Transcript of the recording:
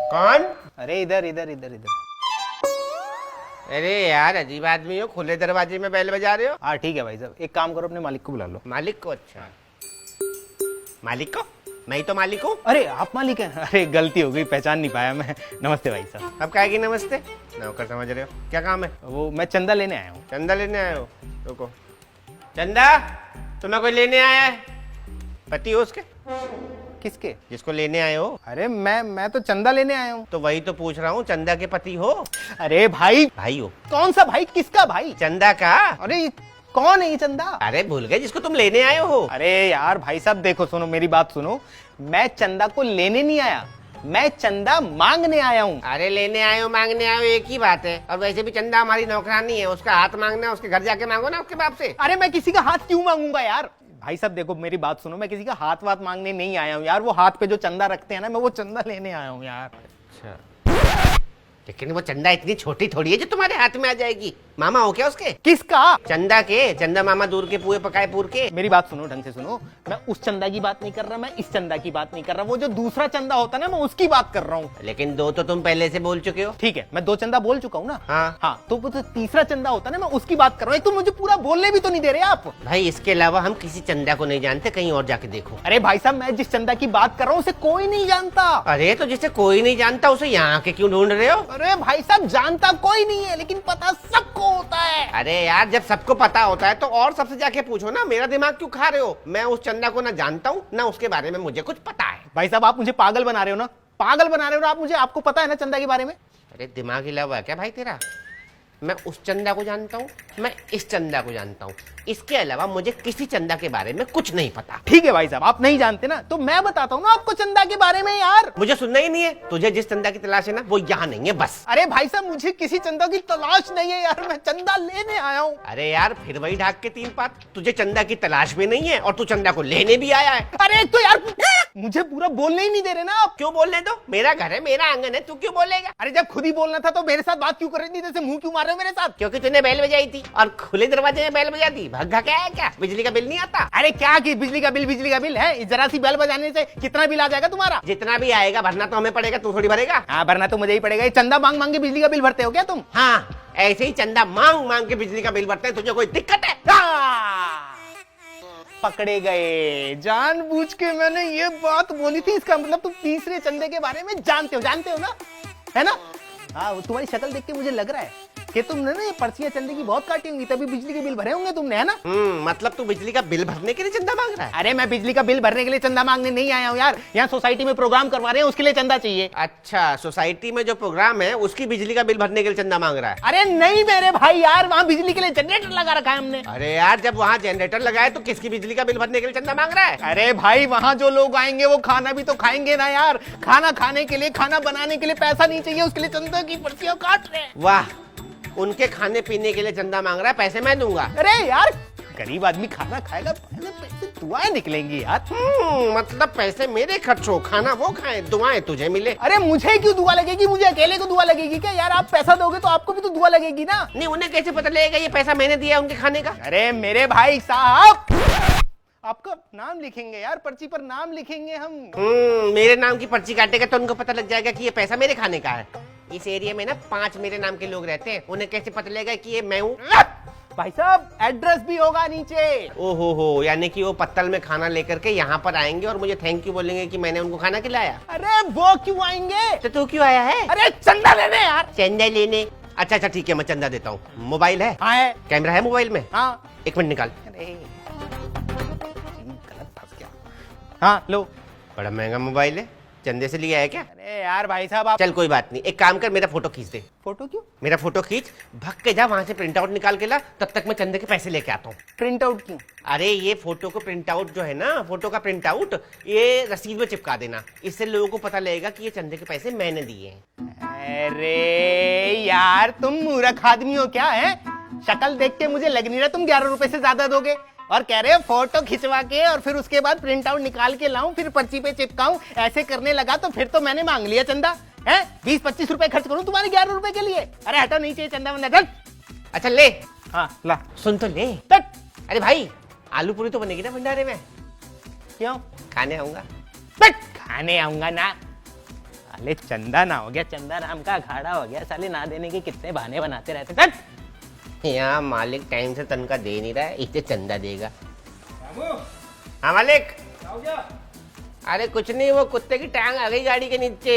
कौन? अरे इधर इधर इधर इधर। अरे यार अजीब आदमी हो, खुले दरवाजे में बैल बजा रहे हो। हाँ ठीक है भाई साहब, एक काम करो अपने मालिक को बुला लो। मालिक को? अच्छा मालिक को? मैं ही तो मालिक हूँ। अरे आप मालिक हैं? अरे गलती हो गई, पहचान नहीं पाया मैं। नमस्ते भाई साहब। अब काहे की नमस्ते? नौकर समझ रहे हो? क्या काम है? वो मैं चंदा लेने आया हूँ। चंदा लेने आए हो? रुको। चंदा तुम्हें कोई लेने आया है? पति हो उसके? किसके? जिसको लेने आए हो। अरे मैं तो चंदा लेने आया हूँ। तो वही तो पूछ रहा हूँ, चंदा के पति हो? अरे भाई, भाई हो? कौन सा भाई? किसका भाई? चंदा का। अरे कौन है ये चंदा? अरे भूल गए जिसको तुम लेने आए हो। अरे यार भाई साहब देखो, सुनो मेरी बात सुनो, मैं चंदा को लेने नहीं आया, मैं चंदा मांगने आया हूँ। अरे लेने आए हो मांगने आए हो एक ही बात है। और वैसे भी चंदा हमारी नौकरानी है, उसका हाथ मांगना है, उसके घर जाके मांगो ना उसके बाप से। अरे मैं किसी का हाथ क्यों मांगूंगा यार? भाई साहब देखो मेरी बात सुनो, मैं किसी का हाथ वाथ मांगने नहीं आया हूँ यार। वो हाथ पे जो चंदा रखते हैं ना, मैं वो चंदा लेने आया हूँ यार। अच्छा, लेकिन वो चंदा इतनी छोटी थोड़ी है जो तुम्हारे हाथ में आ जाएगी। मामा हो क्या उसके? किसका? चंदा के। चंदा मामा दूर के पुए पकाए पूर के। मेरी बात सुनो, ढंग से सुनो, मैं उस चंदा की बात नहीं कर रहा, मैं इस चंदा की बात नहीं कर रहा, वो जो दूसरा चंदा होता है ना, मैं उसकी बात कर रहा हूँ। लेकिन दो तो तुम पहले से बोल चुके हो। ठीक है, मैं 2 चंदा बोल चुका हूँ ना। हाँ। तो वो जो तीसरा चंदा होता है ना, मैं उसकी बात कर रहा हूँ। एक तो मुझे पूरा बोलने भी तो नहीं दे रहे आप। भाई इसके अलावा हम किसी चंदा को नहीं जानते, कहीं और जाके देखो। अरे भाई साहब, मैं जिस चंदा की बात कर रहा हूँ उसे कोई नहीं जानता। अरे तो जिसे कोई नहीं जानता उसे यहाँ के क्यों ढूंढ रहे हो? अरे भाई साहब, जानता कोई नहीं है लेकिन पता सबको होता है। अरे यार जब सबको पता होता है तो और सबसे जाके पूछो ना, मेरा दिमाग क्यों खा रहे हो? मैं उस चंदा को ना जानता हूँ ना उसके बारे में मुझे कुछ पता है। भाई साहब आप मुझे पागल बना रहे हो ना, पागल बना रहे हो ना आप मुझे। आपको पता है ना चंदा के बारे में? अरे दिमाग हिला हुआ है क्या भाई तेरा? मैं उस चंदा को जानता हूँ, मैं इस चंदा को जानता हूँ, इसके अलावा मुझे किसी चंदा के बारे में कुछ नहीं पता। ठीक है भाई साहब, आप नहीं जानते ना तो मैं बताता हूँ ना आपको चंदा के बारे में यार। मुझे सुनना ही नहीं है। तुझे जिस चंदा की तलाश है ना वो यहाँ नहीं है बस। अरे भाई साहब, मुझे किसी चंदा की तलाश नहीं है यार, मैं चंदा लेने आया हूँ। अरे यार फिर वही ढाक के 3 पात। तुझे चंदा की तलाश भी नहीं है और तू चंदा को लेने भी आया है। अरे तो यार मुझे पूरा बोलने ही नहीं दे रहे ना आप। क्यों बोलने दो? मेरा घर है, मेरा आंगन है, तू क्यों बोलेगा? अरे जब खुद ही बोलना था तो मेरे साथ बात क्यों कर रही थी? जैसे मुंह क्यों मार रहे हो मेरे साथ? क्योंकि तूने बैल बजाई थी और खुले दरवाजे में बैल बजा दी। भग्गा क्या है क्या? बिजली का बिल नहीं आता? अरे क्या कि बिजली का बिल है? जरा सी बेल बजाने से कितना बिल आ जाएगा तुम्हारा? जितना भी आएगा भरना तो हमें पड़ेगा, तू थोड़ी भरेगा। हाँ भरना तो मुझे ही पड़ेगा। ये चंदा मांग मांग के बिजली का बिल भरते हो क्या तुम? हाँ ऐसे ही चंदा मांग मांग के बिजली का बिल भरते हैं। तुझे कोई दिक्कत है? पकड़े गए। जानबूझ के मैंने ये बात बोली थी, इसका मतलब तुम तीसरे चंदे के बारे में जानते हो ना, है ना? हाँ तुम्हारी शक्ल देख के मुझे लग रहा है कि तुमने ना ये पर्चियां चंदे की बहुत काटी होंगी, तभी बिजली के बिल भरे होंगे तुमने, है ना? मतलब तू बिजली का बिल भरने के लिए चंदा मांग रहा है? अरे मैं बिजली का बिल भरने के लिए चंदा मांगने नहीं आया हूँ यार, यहाँ सोसाइटी में प्रोग्राम करवा रहे हैं उसके लिए चंदा चाहिए। अच्छा, सोसाइटी में जो प्रोग्राम है उसकी बिजली का बिल भरने के लिए चंदा मांग रहा है? अरे नहीं मेरे भाई यार, वहाँ बिजली के लिए जनरेटर लगा रखा है हमने। अरे यार जब वहाँ जनरेटर लगाए तो किसकी बिजली का बिल भरने के लिए चंदा मांग रहा है? अरे भाई वहाँ जो लोग आएंगे वो खाना भी तो खाएंगे ना यार। खाना खाने के लिए, खाना बनाने के लिए पैसा नहीं चाहिए, उसके लिए चंदा की पर्चियां काट रहे हैं। वाह, उनके खाने पीने के लिए चंदा मांग रहा है, पैसे मैं दूंगा। अरे यार गरीब आदमी खाना खाएगा, पैसे दुआएं निकलेंगी यार। मतलब पैसे मेरे खर्च हो, खाना वो खाए, दुआएं तुझे मिले। अरे मुझे क्यों दुआ लगेगी? मुझे अकेले को दुआ लगेगी क्या यार? आप पैसा दोगे तो आपको भी तो दुआ लगेगी ना। नहीं उन्हें कैसे पता लगेगा ये पैसा मैंने दिया उनके खाने का? अरे मेरे भाई साहब, आपका नाम लिखेंगे यार, पर्ची पर नाम लिखेंगे हम। मेरे नाम की पर्ची काटेगा तो उनको पता लग जाएगा कि ये पैसा मेरे खाने का है। इस एरिया में ना 5 मेरे नाम के लोग रहते हैं, उन्हें कैसे पता लगेगा कि ये मैं हूँ? भाई साहब एड्रेस भी होगा नीचे। ओहो हो, यानी कि वो पत्तल में खाना लेकर के यहाँ पर आएंगे और मुझे थैंक यू बोलेंगे कि मैंने उनको खाना खिलाया। अरे वो क्यों आएंगे? तो तू क्यों आया है? अरे चंदा लेने यार। चंदा लेने? अच्छा ठीक है, मैं चंदा देता हूँ। मोबाइल है? हाँ है। कैमरा है मोबाइल में? हाँ। 1 मिनट निकाल। गलत फंस गया। हाँ लो। बड़ा महंगा मोबाइल है, चंदे से लिया है क्या? अरे यार भाई साहब आप। चल कोई बात नहीं, एक काम कर, मेरा फोटो खींच दे। फोटो क्यों? मेरा फोटो खींच, भग के जा वहां से प्रिंट आउट निकाल के ला, तब तक मैं चंदे के पैसे लेके आता हूँ। प्रिंट आउट क्यों? अरे ये फोटो को प्रिंट आउट जो है ना, फोटो का प्रिंट आउट ये रसीद में चिपका देना, इससे लोगों को पता लगेगा कि ये चंदे के पैसे मैंने दिए हैं। अरे यार तुम मूर्ख आदमी हो क्या है? शक्ल देख के मुझे लग नहीं रहा तुम 11 रुपए से ज्यादा दोगे, और कह रहे हो फोटो खिंचवा के और फिर उसके बाद प्रिंट आउट निकाल के लाऊं, फिर पर्ची पे चिपकाऊं। ऐसे करने लगा तो फिर तो मैंने मांग लिया चंदा है। 20-25 रुपए खर्च करूं तुम्हारे 11 रुपए के लिए? अरे हटो, नहीं चाहिए चंदा वंदा। अच्छा ले। हाँ ला। सुन तो ले। अरे भाई आलू पूरी तो बनेगी ना भंडारे में? क्यों? खाने आऊंगा। खाने आऊंगा ना। साले चंदा ना हो गया, चंदा नाम का अखाड़ा हो गया। साले ना देने के कितने बहाने बनाते रहते। चल यहाँ मालिक टाइम से तनख्वाह दे नहीं रहा है, इससे चंदा देगा। हाँ मालिक। अरे कुछ नहीं, वो कुत्ते की टांग आ गई गाड़ी के नीचे।